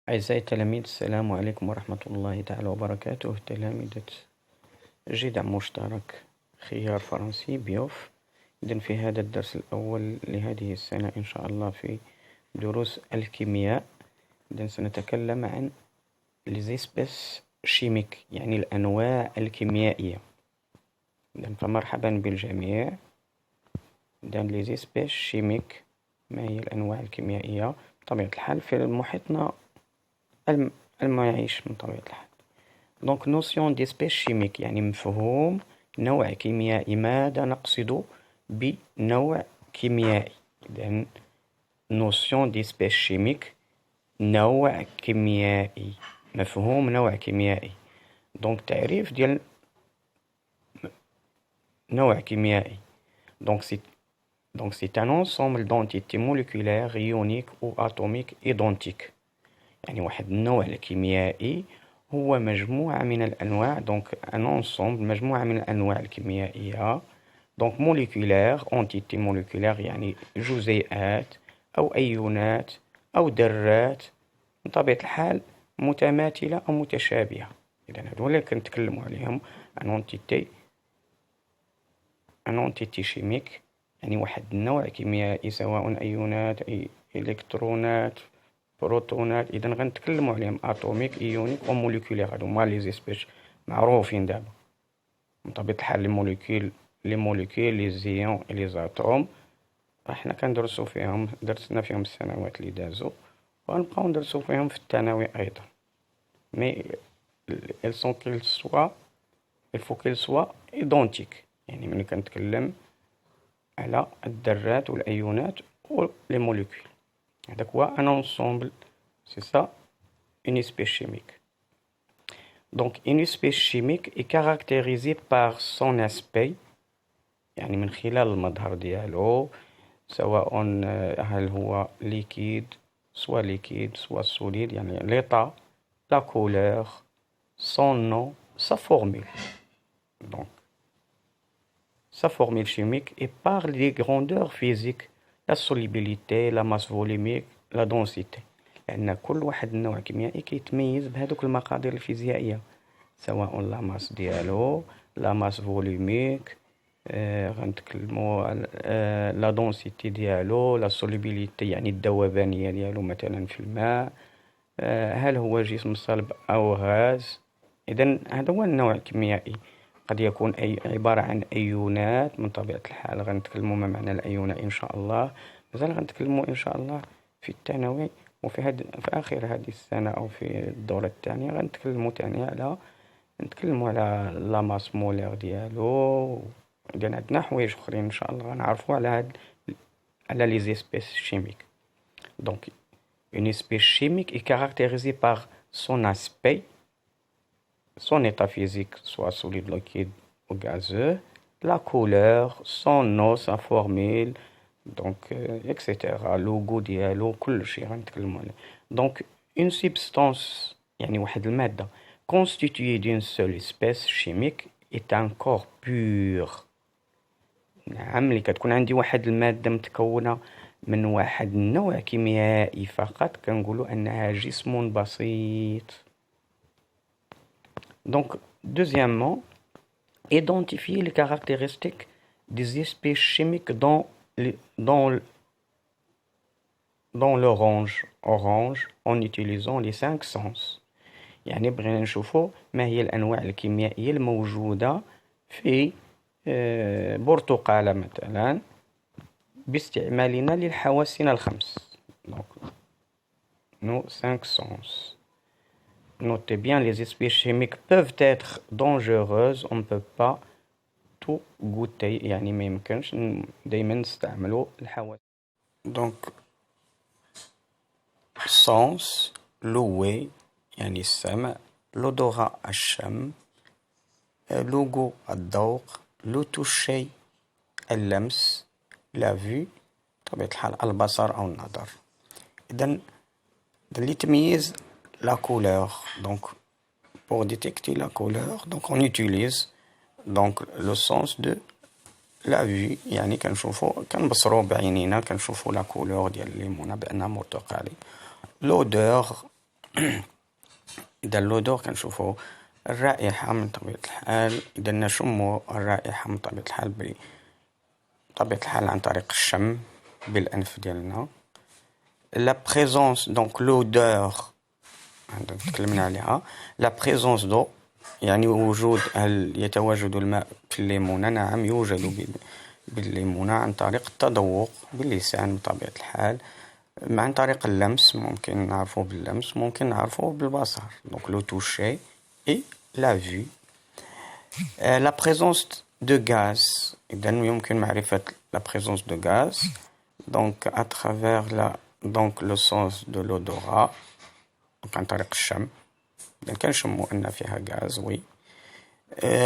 أعزائي التلاميذ، السلام عليكم ورحمة الله تعالى وبركاته. تلامذة جدع مشترك خيار فرنسي بيوف. إذن في هذا الدرس الأول لهذه السنة إن شاء الله في دروس الكيمياء، إذن سنتكلم عن les espèces chimiques، يعني الأنواع الكيميائية. إذن فمرحبا بالجميع. إذن les espèces chimiques، ما هي الأنواع الكيميائية؟ بطبيعة الحال في محيطنا المعيش من طبيعة الحال. دونك نوسيون ديسبيس شيميك يعني مفهوم نوع كيميائي. ماذا نقصد بنوع كيميائي؟ إذن نوسيون ديسبيس شيميك نوع كيميائي، مفهوم نوع كيميائي. دونك تعريف ديال نوع كيميائي. Donc c'est un ensemble d'entités moléculaires ioniques ou atomiques identiques. يعني واحد النوع الكيميائي هو مجموعة من الأنواع، دونك ان انصومبل، مجموعة من الأنواع الكيميائية. دونك موليكولير، انتيتي موليكولير يعني جزيئات أو أيونات أو ذرات بطبيعة الحال متماثلة أو متشابهة. إذن هادو اللي كنتكلمو عليهم ان انتيتي شيميك، يعني واحد النوع كيميائي سواء أيونات أي إلكترونات بروتونات. إذا غنتكلموا عليهم اتوميك ايونيك او موليكولير. هادو هما لي زيسبيس معروفين دابا بطبيعة الحال. لي موليكول لي زيون لي زاتوم حنا كندرسو فيهم، درسنا فيهم السنوات اللي دازو وغنبقاو ندرسو فيهم في الثانوي ايضا. مي elles sont qu'elles soient il faut qu'elles soient identiques. يعني ملي كنتكلم على الذرات والايونات و لي موليكول، هذاك هو ان انصومبل. C'est ça, une espèce chimique. Donc, une espèce chimique est caractérisée par son aspect، يعني من خلال المظهر ديالو، سواء هل هو liquide soit solide، يعني l'état، la couleur، son nom، sa formule. Donc, sa formule chimique et par les grandeurs physiques، la solubilité، la masse volumique، la densité. لأن كل واحد النوع كيميائي كيتميز بهذوك المقادير الفيزيائية، سواء لا ماس ديالو، لا ماس فوليميك، غنتكلمو على لا دونسيتي ديالو، لا سولوبيليتي يعني الذوبانية ديالو مثلا في الماء، هل هو جسم صلب أو غاز. إذن هذا هو النوع الكيميائي. قد يكون عبارة عن أيونات من طبيعة الحال، غنتكلمو ما معنى الأيونات إن شاء الله، مازال غنتكلمو إن شاء الله في الثانوي في آخر هذه السنة أو في الدورة الثانية غنتكلمو تاني على لا ماس مولير ديالو. إذن عندنا حوايج أخرين إن شاء الله غنعرفو على لي زيسبيس شيميك. دونك une espèce chimique est caractérisée par son aspect، son état physique soit solide, liquide ou gazeux، la couleur، son nom، sa formule، donc etc. لوغو ديالو كلشي غنتكلمو عليه. دونك une substance يعني واحد المادة constituée d'une seule espèce chimique est un corps pur. نعم، ملي كتكون عندي واحد المادة متكونة من واحد النوع كيميائي فقط كنقولو أنها جسم بسيط. Donc, deuxièmement, identifier les caractéristiques des espèces chimiques dans l'orange en utilisant les 5 sens. يعني بغينا نشوفو ما هي الأنواع الكيميائية الموجودة في برتقالة مثلا باستعمالنا للحواسنا الخمس. Donc, nos 5 sens. Notez bien, les espèces chimiques peuvent être dangereuses. On ne peut pas tout goûter، يعني ما يمكنش دايما نستعملوا الحواس. Donc sens l'ouïe يعني السمع، l'odorat الشم، le goût الذوق، le toucher اللمس، la vue بطبيعة الحال البصر أو النظر. إذن اللي تميز la couleur. Donc pour détecter la couleur, donc on utilise donc le sens de la vue، يعني كنبصرو بعينينا كنشوفو لا كولور ديال الليمونة بأنها برتقالي. l'odeur إذا اللودور كنشوفو الرائحة من طبيعة الحال، إذا نشم الرائحة من طبيعة الحال بطبيعة الحال عن طريق الشم بالأنف ديالنا. لا بريزونس دونك لودور تكلمنا عليها. لا بريزونس دو يعني وجود، هل يتواجد الماء في الليمونة؟ نعم يوجد بالليمونة عن طريق التذوق باللسان بطبيعة الحال، عن طريق اللمس، ممكن نعرفه باللمس، ممكن نعرفه بالبصر، دونك لو توشي اي لا فيو. لا بريزونس دو غاز، إذا يمكن معرفة لا بريزونس دو غاز دونك à travers le sens de l'odorat، عن طريق الشم، إذا كنشمو أن فيها غاز وي.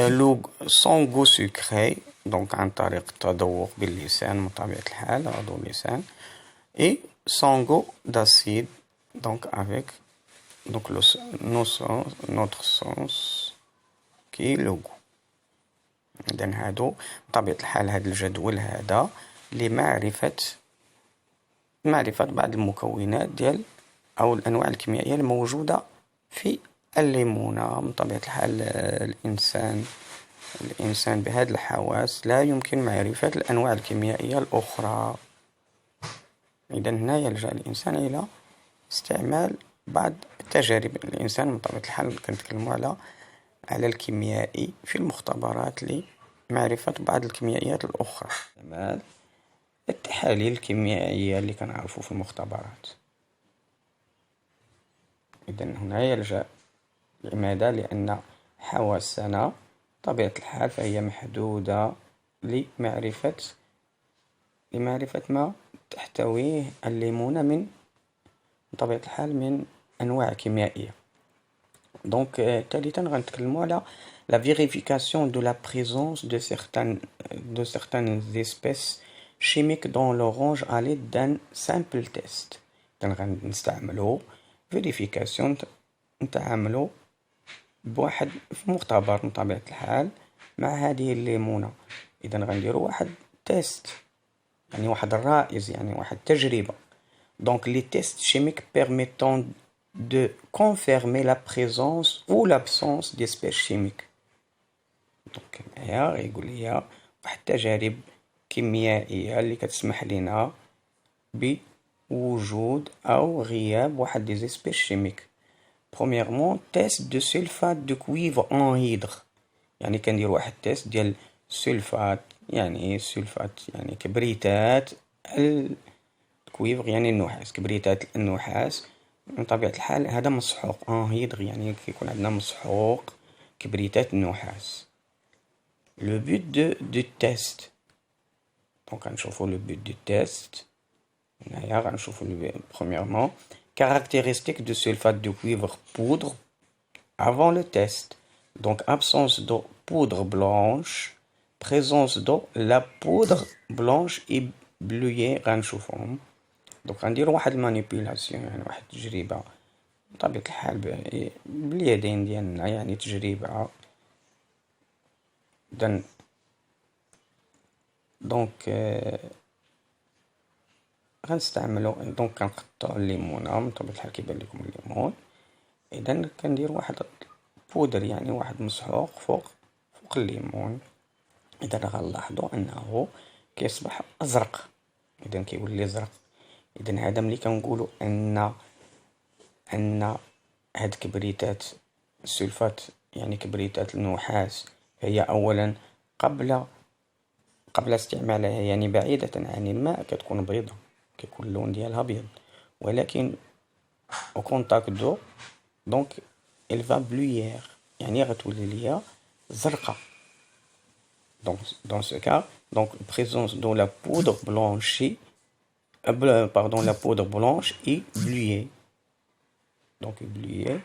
لو سون غو سكري دونك عن طريق التذوق باللسان من طبيعة الحال، عضو اللسان. et son goût d'acide donc avec donc notre sens qui est le goût. إذا هادو بطبيعة الحال هاد الجدول هذا لمعرفة بعض المكونات ديال أو الأنواع الكيميائية الموجودة في الليمونة. من طبيعة الحال الإنسان بهذه الحواس لا يمكن معرفة الأنواع الكيميائية الأخرى. إذا هنا يلجأ الإنسان إلى استعمال بعض التجارب. الإنسان من طبيعة الحال كنتكلموا على الكيميائي في المختبرات لمعرفة بعض الكيميائيات الأخرى، استعمال التحاليل الكيميائية اللي كنعرفوا في المختبرات. إذا هنا يلجأ. لماذا؟ لأن حواسنا طبيعة الحال فهي محدودة لمعرفة ما تحتويه الليمونة من طبيعة الحال من أنواع كيميائية. دونك ثالثا غنتكلموا على la vérification de la présence de certaines espèces chimiques dans l'orange à l'aide d'un simple test. غنستعملوا فيريفيكاسيون، نتعاملوا بواحد في مختبر من طبيعة الحال مع هذه الليمونة. إذا غنديروا واحد تيست، يعني واحد الرائز، يعني واحد التجربة. Donc les tests chimiques permettant de confirmer la présence ou l'absence d'espèces chimiques. Donc هنا يقول لي واحد التجارب كيميائية اللي كتسمح لنا بوجود أو غياب واحد des espèces chimiques. Premièrement, test de sulfate de cuivre anhydre، يعني كندير واحد تيست ديال سلفات، يعني سلفات يعني كبريتات الكويفر، يعني النحاس، كبريتات النحاس من طبيعة الحال هذا مسحوق انهيدر، يعني كيكون عندنا مسحوق كبريتات النحاس. لو بوت دو تيست، دونك غنشوفو لو بوت دو تيست. هنايا غنشوفو برومييرمون caractéristiques de sulfate de cuivre poudre avant le test. Donc absence de poudre blanche, présence de la poudre blanche éblouie غنشوفهم. دونك غنديرو واحد المانيبيولاسيون، يعني واحد التجربة بطبيعة الحال باليدين ديالنا، يعني تجربة. دونك غنستعملو، دونك كنقطعو الليمونة من طبيعة الحال كيبان لكم الليمون. إذا كندير واحد بودر، يعني واحد مسحوق فوق الليمون. إذا غنلاحظو أنه كيصبح أزرق، إذا كيولي أزرق. إذا هذا ملي كنقولو أن هاد كبريتات السلفات، يعني كبريتات النحاس، هي أولا قبل استعمالها يعني بعيدة عن الماء كتكون بيضة، كيكون اللون ديالها أبيض، ولكن au contact d'eau donc elle va bleuir، يعني غتولي ليا زرقاء. donc dans ce cas donc présence de la poudre blanchie la poudre blanche est bleuée. donc bleuée.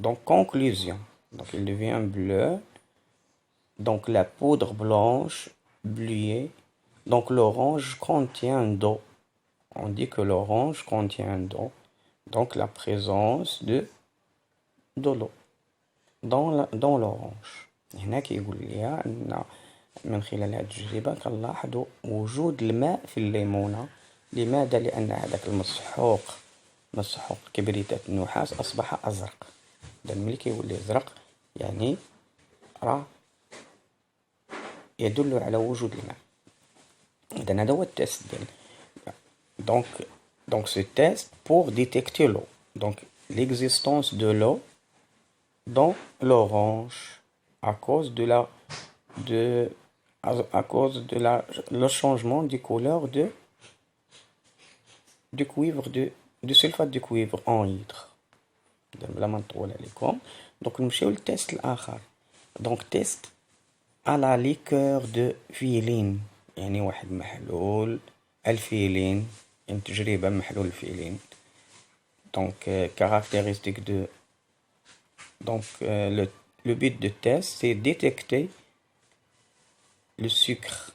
Donc conclusion, donc il devient bleu. Donc la poudre blanche bleuée. Donc l'orange contient d'eau. On dit que l'orange contient d'eau. Donc la présence de l'eau dans l'orange. هنا كيقول لي أن من خلال هذه التجربة كنلاحظوا وجود الماء في الليمونة. لماذا؟ لأن هذاك مسحوق كبريتات النحاس أصبح أزرق. إذا ملي كيولي أزرق يعني راه يدل على وجود الماء. إذا هذا هو التيست ديال donc ce test pour détecter l'eau, donc l'existence de l'eau dans l'orange à cause de le changement de couleur du cuivre du sulfate de cuivre en hydre. بلا ما نطول عليكم. donc نمشيو للتيست الآخر. donc test à la liqueur de فيلين، يعني واحد محلول الفيلين، يعني تجربة محلول الفيلين. donc caractéristique de donc le but de test c'est détecter le sucre,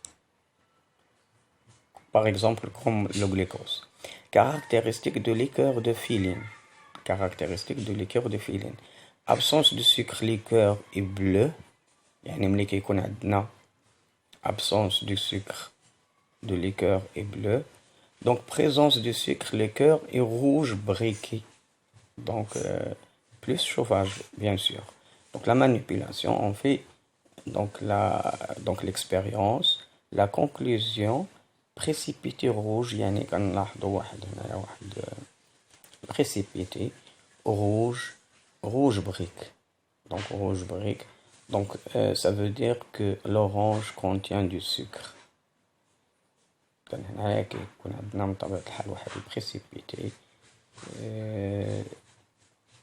par exemple comme le glucose. Caractéristique de liqueur de filine. Caractéristique de liqueur de filine. Absence de sucre, liqueur est bleu. يعني ملي كيكون عندنا absence du sucre de liqueur est bleu. Donc présence du sucre, liqueur est rouge briquet. Donc plus chauffage bien sûr. Donc la manipulation on fait donc l'expérience. La conclusion précipité rouge يعني كنلاحظوا واحد هنايا واحد précipité rouge brique. Donc rouge brique. Donc ça veut dire que l'orange contient du sucre. هنايا كيكون عندنا من طبيعة الحال واحد précipité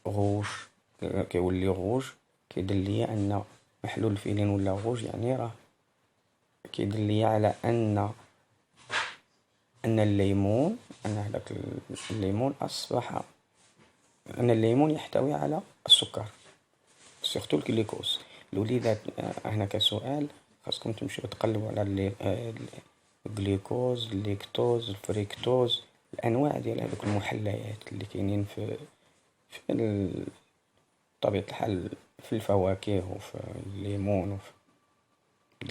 rouge كيولي rouge كيدل ليا أن محلول الفيلين ولا rouge، يعني راه كيدل ليا على أن الليمون هذاك الليمون أصبح أن الليمون يحتوي على السكر سورتو الجلوكوز. الوليدات هنا كسؤال خاصكم تمشيو تقلبوا على الجلوكوز، اللاكتوز، الفريكتوز، الأنواع ديال هذوك المحليات اللي كاينين في طبيعة الحال في الفواكه وفي الليمون وفي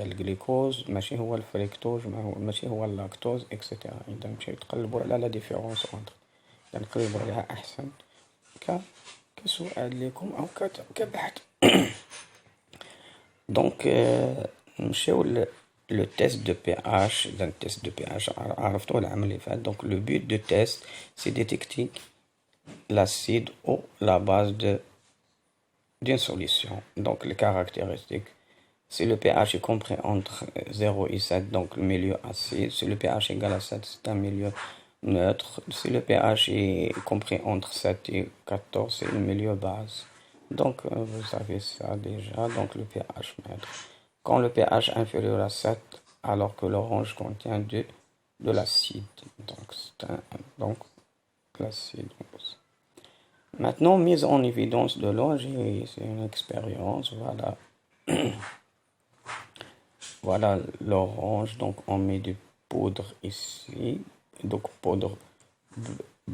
الجلوكوز ماشي هو الفريكتوز، ماشي هو اللاكتوز اكسيتيرا. إذا مشيو تقلبوا على لا ديفيرونس اونتر، إذا نقلبوا عليها أحسن كسؤال لكم أو كبحث. دونك نمشيو le test de pH. Dans le test de pH عرفتوا العام اللي فات. donc le but de test c'est détecter l'acide ou la base d'une solution. Donc les caractéristiques, si le pH est compris entre 0 et 7, donc le milieu acide. Si le pH est égal à 7, c'est un milieu neutre. Si le pH est compris entre 7 et 14, c'est le milieu base. Donc vous savez ça déjà. Donc le pH neutre. Quand le pH est inférieur à 7, alors que l'orange contient de l'acide. Donc l'acide. Maintenant, mise en évidence de l'eau, c'est une expérience. Voilà. Voilà l'orange. Donc on met du poudre ici. Donc poudre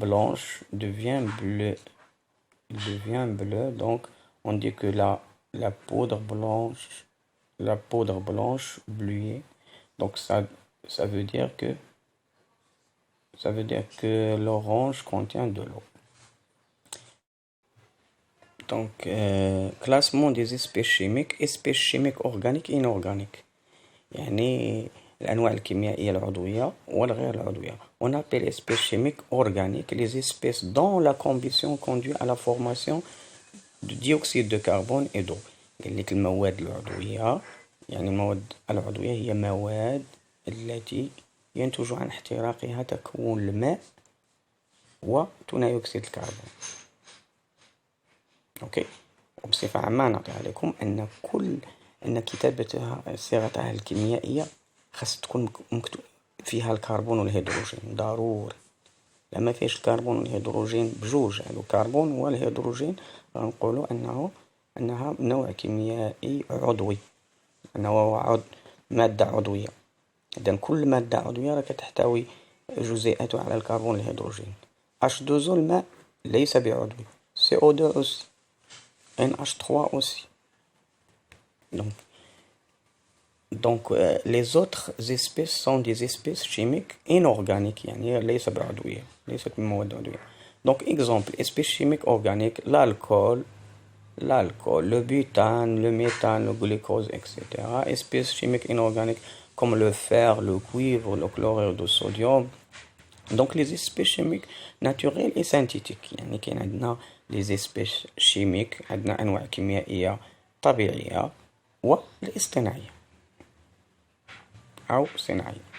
blanche devient bleue. Donc on dit que la poudre blanche bleuée. Donc ça veut dire que l'orange contient de l'eau. Donc classement des espèces chimiques organiques et inorganiques. يعني الأنواع الكيميائية العضوية والغير العضوية. On appelle espèces chimiques organiques les espèces dont la combustion conduit à la formation de dioxyde de carbone et d'eau. قال لك المواد العضوية، يعني المواد العضوية هي مواد التي ينتج عن احتراقها تكون الماء وثاني أكسيد الكربون. أوكي. وبصفة عامة نعطيها لكم أن كتابتها صيغتها الكيميائية خاص تكون مكتوب فيها الكربون والهيدروجين ضروري. لما فيش الكربون والهيدروجين بجوج، يعني الكربون والهيدروجين غنقولوا أنها نوع كيميائي عضوي، أنه مادة عضوية. إذن كل مادة عضوية راه كتحتوي جزيئاتها على الكربون والهيدروجين. H2O الماء ليس بعضوي. CO2 aussi. NH3 aussi. Donc, les autres espèces sont des espèces chimiques inorganiques, يعني ليس بعضوية، ليست من مواد عضوية. Donc, exemple, espèces chimiques organiques, l'alcool, le butane, le méthane, le glucose, etc. Espèces chimiques inorganiques comme le fer, le cuivre, le chlorure de sodium. Donc, les espèces chimiques naturelles et synthétiques. يعني كاين عندنا les espèces chimiques، عندنا أنواع كيميائية طبيعية والاصطناعية أو صناعية.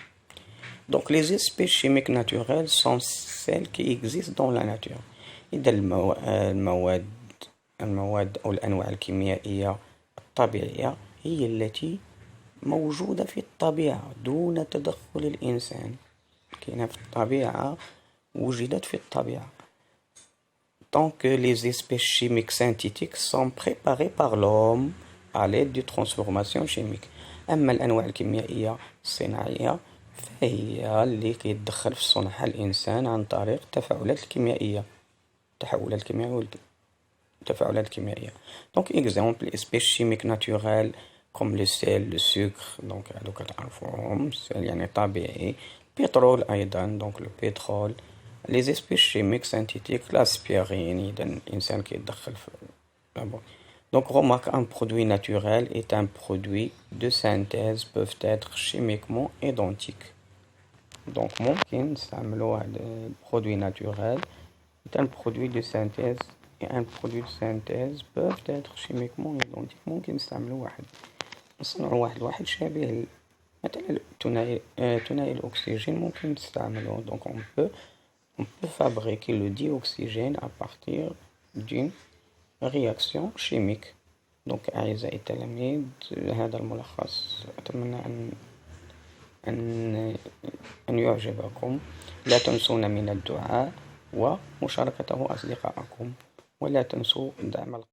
Donc, les espèces chimiques naturelles sont celles qui existent dans la nature. إذا المواد أو الأنواع الكيميائية الطبيعية هي التي موجودة في الطبيعة دون تدخل الإنسان، كاينة في الطبيعة، وجدت في الطبيعة. Donc, les espèces chimiques synthétiques sont préparées par l'homme à l'aide de transformations chimiques. أما الأنواع الكيميائية الصناعية فهي اللي كيتدخل في صنعها الإنسان عن طريق التفاعلات الكيميائية، التحولات الكيميائية. Donc, exemple, espèces chimiques naturelles comme le sel, le sucre، donc هادوك تعرفوهم، السل يعني طبيعي، pétrole أيضا، donc le pétrole. Les espèces chimiques synthétiques, l'aspirine، إذا الإنسان كيتدخل في Donc, remarque, un produit naturel et un produit de synthèse peuvent être chimiquement identiques. Donc, ممكن نستعملوا هذا produit naturel et un produit de synthèse et un produit de synthèse peuvent être chimiquement identiques. ممكن نستعملوا نصنعوا واحد شبيه، مثلا ثنائي الأكسجين ممكن نستعملوه. Donc, on peut fabriquer le dioxygène à partir d'une réaction chimique. Donc أعزائي التلاميذ، هذا الملخص أتمنى أن يعجبكم. لا تنسون من الدعاء ومشاركته أصدقائكم، ولا تنسوا دعم